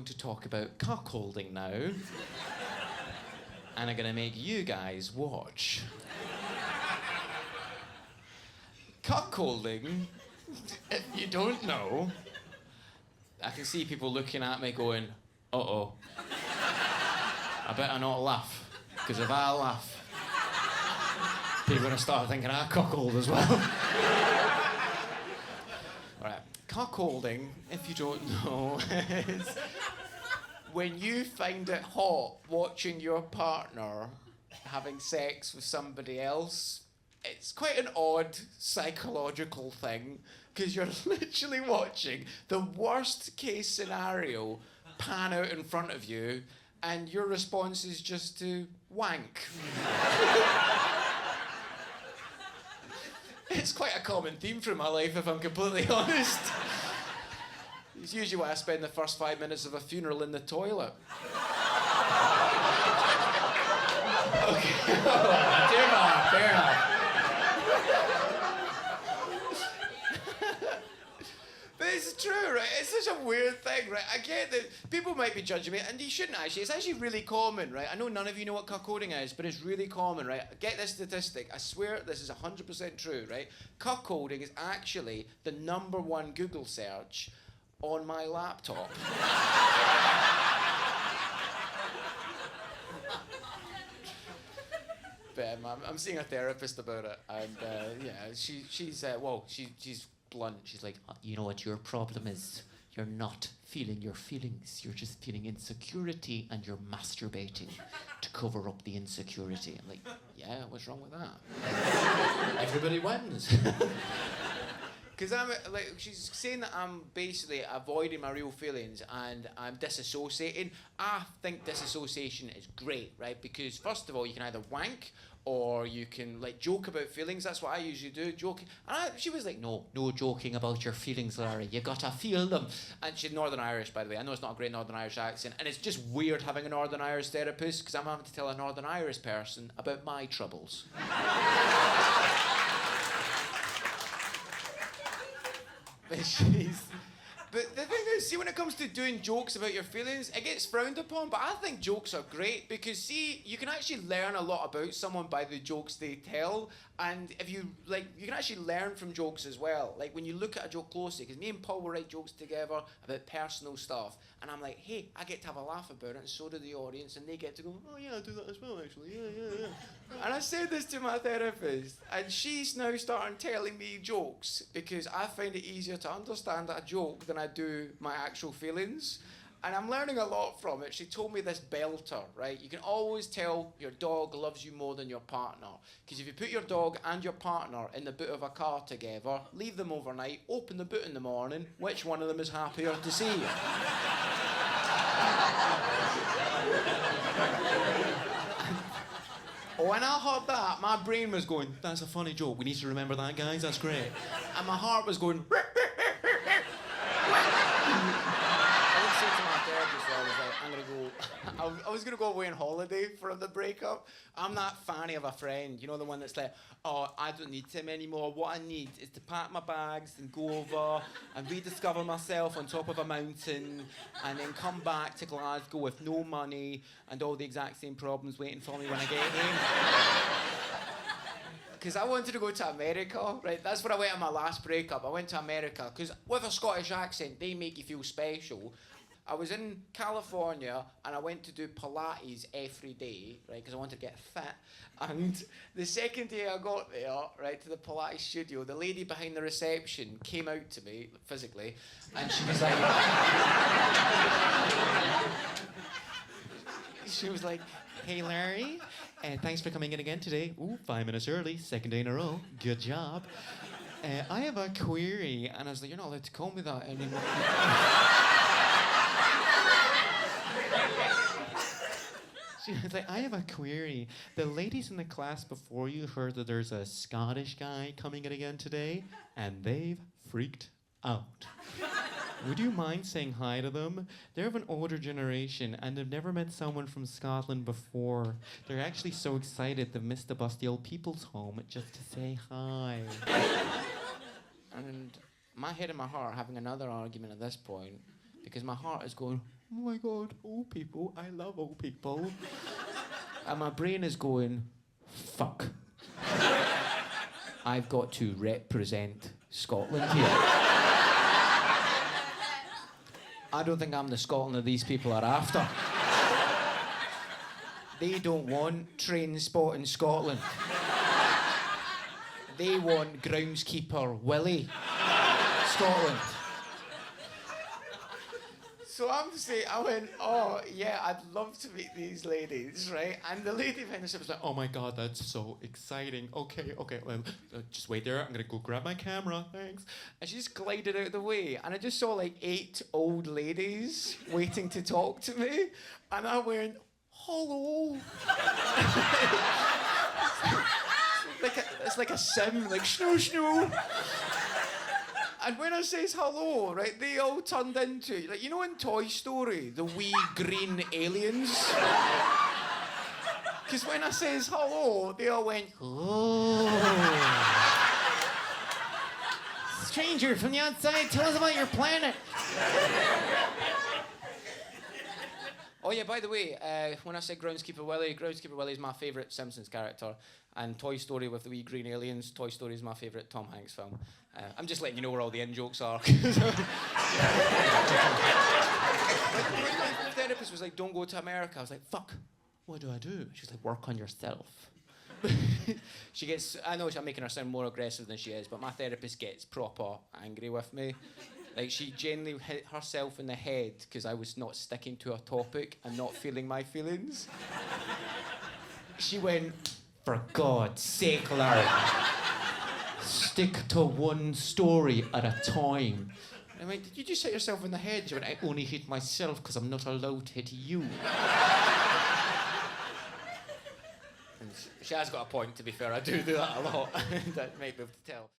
going to talk about cuckolding now. And I'm going to make you guys watch. Cuckolding, if you don't know, I can see people looking at me going, uh-oh. I better not laugh, because if I laugh, people are going to start thinking I cuckold as well. Right, cuckolding, if you don't know, is when you find it hot watching your partner having sex with somebody else. It's quite an odd psychological thing, because you're literally watching the worst case scenario pan out in front of you, and your response is just to wank. It's quite a common theme through my life, if I'm completely honest. It's usually why I spend the first 5 minutes of a funeral in the toilet. Okay, fair enough. But it's true, right? It's such a weird thing, right? I get that people might be judging me, and you shouldn't actually. It's actually really common, right? I know none of you know what cuckolding is, but it's really common, right? Get this statistic. I swear this is 100% true, right? Cuckolding is actually the #1 Google search on my laptop. But I'm seeing a therapist about it, and yeah, she's blunt. She's like, you know what your problem is? You're not feeling your feelings. You're just feeling insecurity, and you're masturbating to cover up the insecurity. I'm like, yeah, what's wrong with that? Everybody wins. Because she's saying that I'm basically avoiding my real feelings and I'm disassociating. I think disassociation is great, right? Because first of all, you can either wank or you can joke about feelings. That's what I usually do, joking. And she was like, no joking about your feelings, Larry. You gotta feel them. And she's Northern Irish, by the way. I know it's not a great Northern Irish accent, and it's just weird having a Northern Irish therapist because I'm having to tell a Northern Irish person about my troubles. But the thing is, see, when it comes to doing jokes about your feelings, it gets frowned upon, but I think jokes are great because, see, you can actually learn a lot about someone by the jokes they tell, and if you can actually learn from jokes as well. Like, when you look at a joke closely, because me and Paul will write jokes together about personal stuff, and I'm like, hey, I get to have a laugh about it, and so do the audience, and they get to go, oh yeah, I do that as well, actually, yeah. And I said this to my therapist, and she's now starting telling me jokes, because I find it easier to understand a joke than I do my actual feelings. And I'm learning a lot from it. She told me this belter, right? You can always tell your dog loves you more than your partner. Because if you put your dog and your partner in the boot of a car together, leave them overnight, open the boot in the morning, which one of them is happier to see you? When I heard that, my brain was going, that's a funny joke. We need to remember that, guys. That's great. And my heart was going, I was going to go away on holiday for the breakup. I'm that fanny of a friend, you know, the one that's like, oh, I don't need him anymore. What I need is to pack my bags and go over and rediscover myself on top of a mountain and then come back to Glasgow with no money and all the exact same problems waiting for me when I get home. Because I wanted to go to America, right? That's where I went on my last breakup. I went to America because with a Scottish accent, they make you feel special. I was in California and I went to do Pilates every day, right, because I wanted to get fit. And the second day I got there, right, to the Pilates studio, the lady behind the reception came out to me, physically, and she was like... she was like, hey, Larry, thanks for coming in again today. Ooh, 5 minutes early, second day in a row. Good job. I have a query. And I was like, you're not allowed to call me that anymore. She was like, I have a query. The ladies in the class before you heard that there's a Scottish guy coming in again today, and they've freaked out. Would you mind saying hi to them? They're of an older generation, and they've never met someone from Scotland before. They're actually so excited they've missed the bus the old people's home just to say hi. And my head and my heart are having another argument at this point, because my heart is going, oh my God, old people, I love old people. And my brain is going, fuck. I've got to represent Scotland here. I don't think I'm the Scotland that these people are after. They don't want train spot in Scotland. They want groundskeeper Willie Scotland. So I went, oh yeah, I'd love to meet these ladies, right? And the lady behind the was like, oh my God, that's so exciting. Okay, well, just wait there. I'm gonna go grab my camera, thanks. And she just glided out of the way. And I just saw like 8 old ladies waiting to talk to me. And I went, hello. It's like a sim, like snoo. And when I says hello, right, they all turned into, like, you know in Toy Story, the wee green aliens? Because when I says hello, they all went, oh. Stranger from the outside, tell us about your planet. Oh yeah, by the way, when I said Groundskeeper Willie is my favourite Simpsons character. And Toy Story with the wee green aliens, Toy Story is my favourite Tom Hanks film. I'm just letting you know where all the in-jokes are. When my therapist was like, don't go to America, I was like, fuck, what do I do? She was like, work on yourself. I know I'm making her sound more aggressive than she is, but my therapist gets proper angry with me. Like, she genuinely hit herself in the head because I was not sticking to a topic and not feeling my feelings. She went, for God's sake, Larry, stick to one story at a time. I went, did you just hit yourself in the head? She went, I only hit myself because I'm not allowed to hit you. And she has got a point, to be fair. I do that a lot. That might be able to tell.